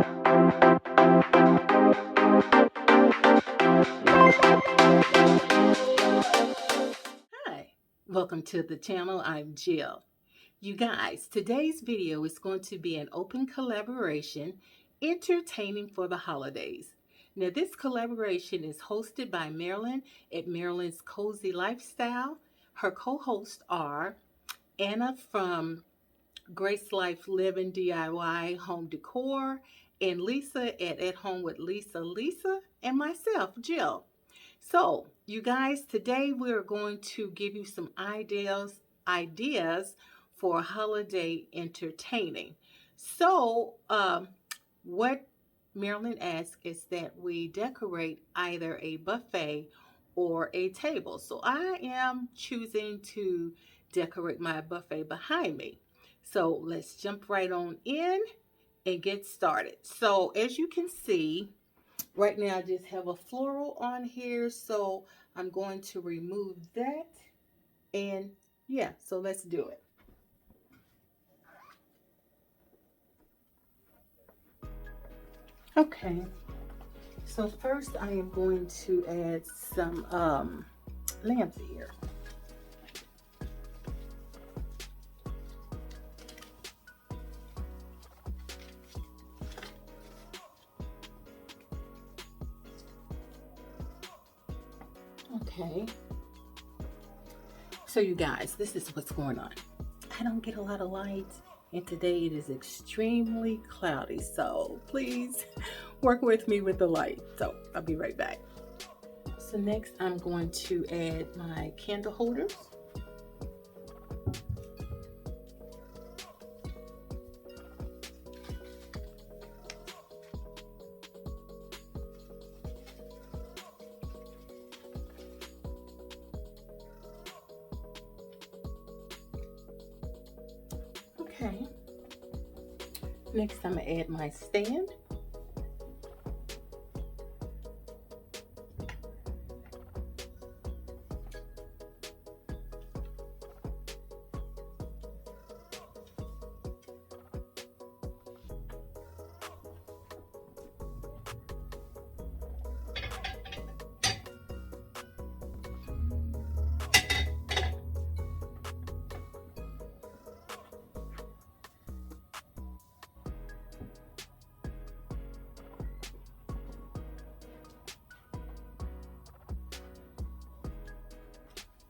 Hi, welcome to the channel. I'm Jill. You guys, today's video is going to be an open collaboration, entertaining for the holidays. Now, this collaboration is hosted by Marilyn at Marilyn's Cozy Lifestyle. Her co-hosts are Anna from Grace Life Living DIY Home Decor, and Lisa at Home with Lisa, and myself, Jill. So, you guys, today we're going to give you some ideas for holiday entertaining. So, what Marilyn asked is that we decorate either a buffet or a table. So I am choosing to decorate my buffet behind me. So let's jump right on in and get started. So as you can see, right now I just have a floral on here, so I'm going to remove that. And yeah, so let's do it. Okay, so first I am going to add some lamps here. Okay, so you guys, this is what's going on. I don't get a lot of light, and today it is extremely cloudy, so please work with me with the light. So I'll be right back. So next I'm going to add my candle holders. Okay. Next I'm gonna add my stand.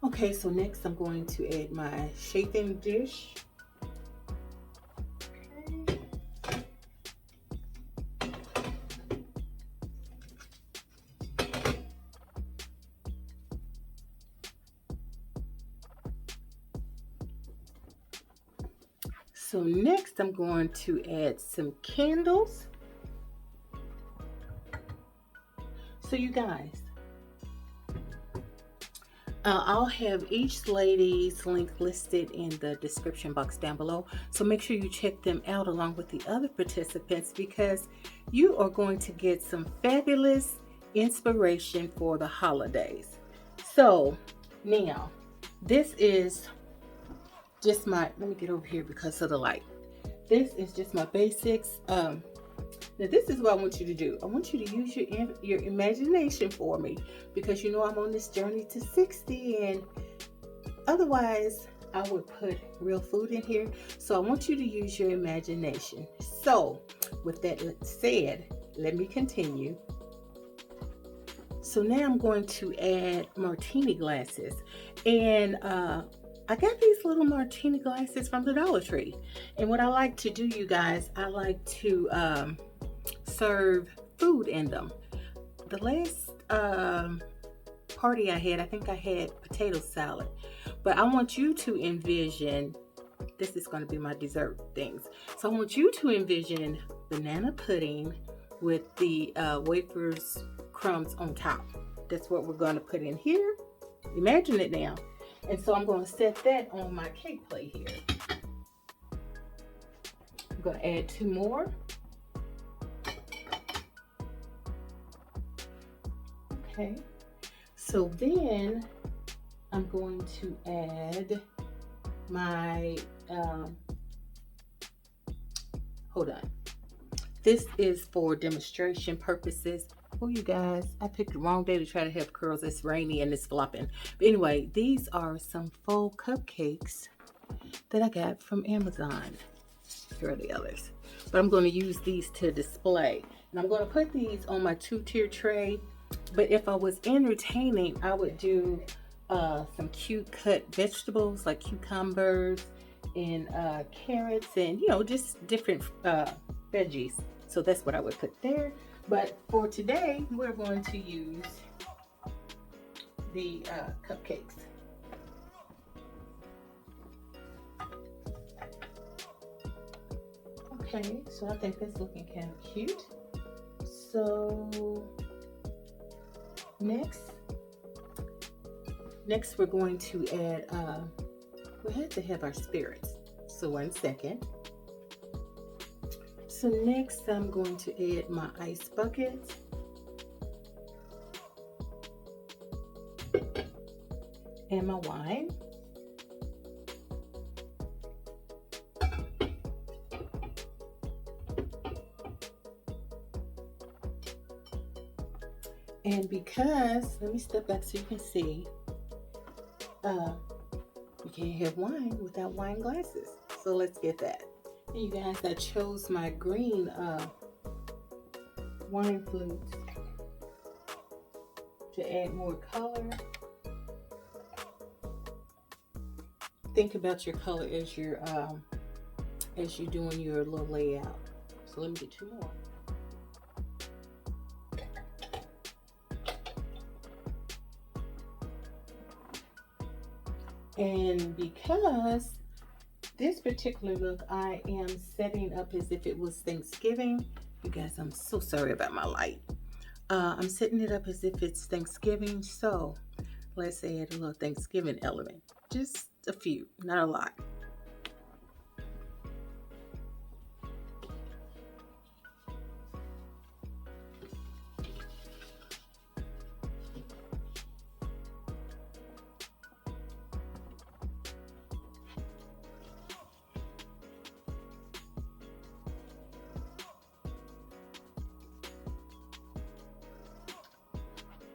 Okay, so next I'm going to add my chafing dish. Okay. So next I'm going to add some candles. So you guys, I'll have each lady's link listed in the description box down below. So make sure you check them out along with the other participants, because you are going to get some fabulous inspiration for the holidays. So now, this is just my, let me get over here because of the light. This is just my basics. Now this is what I want you to do. I want you to use your imagination for me, because you know I'm on this journey to 60, and otherwise I would put real food in here. So I want you to use your imagination. So with that said, let me continue. So now I'm going to add martini glasses, and I got these little martini glasses from the Dollar Tree. And what I like to do, you guys, I like to serve food in them. The last party I had, I think I had potato salad, but I want you to envision, this is going to be my dessert things. So I want you to envision banana pudding with the wafers crumbs on top. That's what we're going to put in here. Imagine it now. And so I'm going to set that on my cake plate here. I'm going to add 2 more. Okay, so then I'm going to add my, hold on. This is for demonstration purposes. Oh, you guys, I picked the wrong day to try to have curls. It's rainy and it's flopping. But anyway, these are some faux cupcakes that I got from Amazon. Here are the others. But I'm going to use these to display. And I'm going to put these on my 2-tier tray. But if I was entertaining, I would do some cute cut vegetables like cucumbers and carrots and, you know, just different veggies. So that's what I would put there. But for today, we're going to use the cupcakes. Okay, so I think that's looking kind of cute. So next we're going to add, we had to have our spirits. So 1 second. So next I'm going to add my ice bucket. And my wine. And because, let me step back so you can see, you can't have wine without wine glasses. So let's get that. And you guys, I chose my green wine flutes to add more color. Think about your color as you're doing your little layout. So let me get 2 more. And because this particular look, I am setting up as if it was Thanksgiving. You guys, I'm so sorry about my light. I'm setting it up as if it's Thanksgiving. So let's add a little Thanksgiving element. Just a few, not a lot.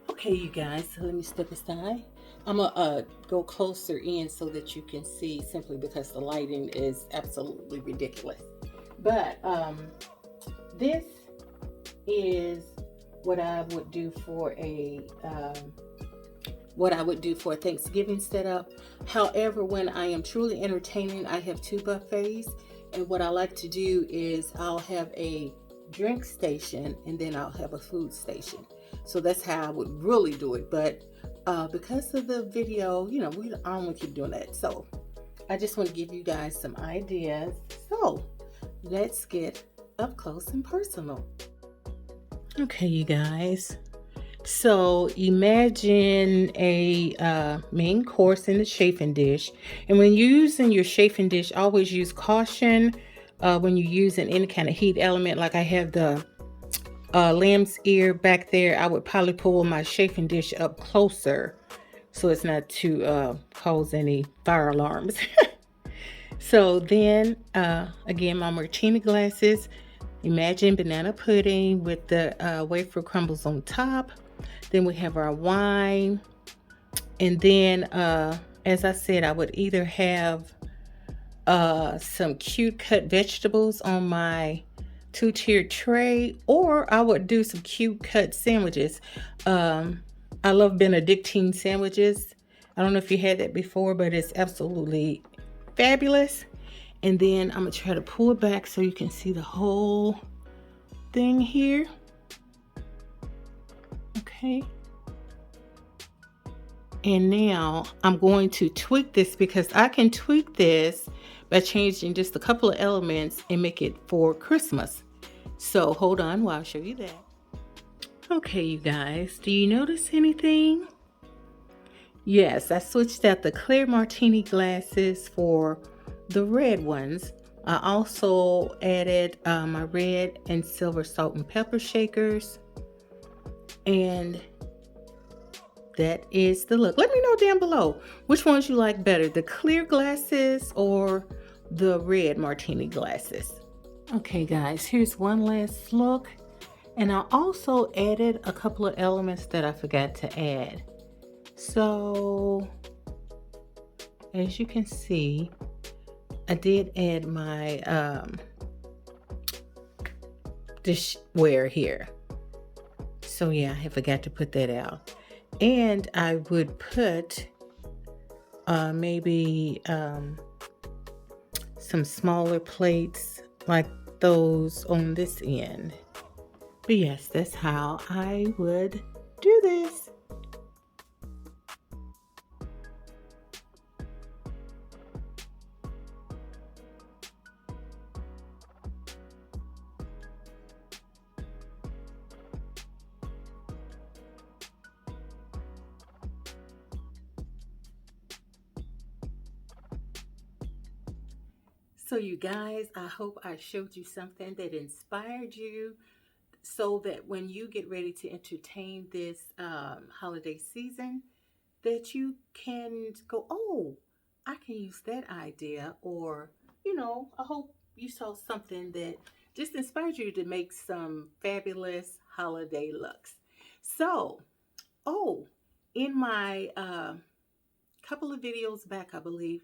Okay, you guys, so let me step aside. I'm gonna go closer in so that you can see, simply because the lighting is absolutely ridiculous. But this is what I would do for a Thanksgiving setup. However, when I am truly entertaining, I have 2 buffets, and what I like to do is I'll have a drink station and then I'll have a food station. So that's how I would really do it. But because of the video, you know, I don't want to keep doing that. So I just want to give you guys some ideas. So let's get up close and personal. Okay, you guys. So imagine a main course in the chafing dish. And when you're using your chafing dish, always use caution when you're using any kind of heat element. Like I have the lamb's ear back there. I would probably pull my chafing dish up closer so it's not to cause any fire alarms. So then again, my martini glasses. Imagine banana pudding with the wafer crumbles on top. Then we have our wine. And then, as I said, I would either have some cute cut vegetables on my 2-tiered tray, or I would do some cute cut sandwiches. I love Benedictine sandwiches. I don't know if you had that before, but it's absolutely fabulous. And then I'm gonna try to pull it back so you can see the whole thing here. Okay. And now I'm going to tweak this, because I can tweak this by changing just a couple of elements and make it for Christmas. So hold on while I show you that. Okay, you guys, do you notice anything? Yes, I switched out the clear martini glasses for the red ones. I also added my red and silver salt and pepper shakers. And that is the look. Let me know down below which ones you like better, the clear glasses or the red martini glasses. Okay guys, here's one last look. And I also added a couple of elements that I forgot to add. So as you can see, I did add my dishware here. So yeah, I forgot to put that out. And I would put maybe some smaller plates like those on this end. But yes, that's how I would do this. So you guys, I hope I showed you something that inspired you so that when you get ready to entertain this holiday season, that you can go, oh, I can use that idea. Or, I hope you saw something that just inspired you to make some fabulous holiday looks. So, oh, in my couple of videos back, I believe,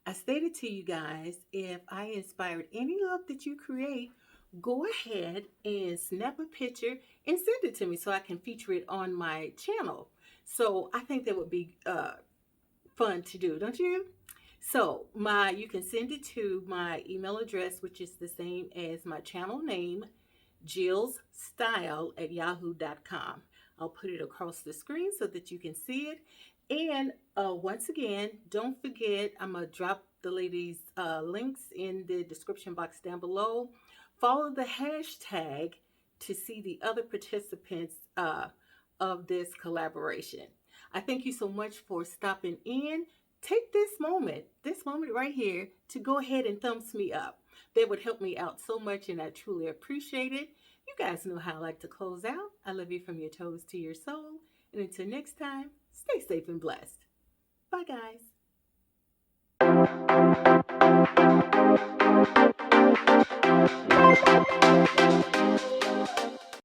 I stated to you guys, if I inspired any look that you create, go ahead and snap a picture and send it to me so I can feature it on my channel. So I think that would be fun to do, don't you? So you can send it to my email address, which is the same as my channel name, jillsstyle@yahoo.com. I'll put it across the screen so that you can see it. And once again, don't forget, I'm going to drop the ladies' links in the description box down below. Follow the hashtag to see the other participants of this collaboration. I thank you so much for stopping in. Take this moment right here to go ahead and thumbs me up. That would help me out so much, and I truly appreciate it. You guys know how I like to close out. I love you from your toes to your soul. And until next time, stay safe and blessed. Bye, guys.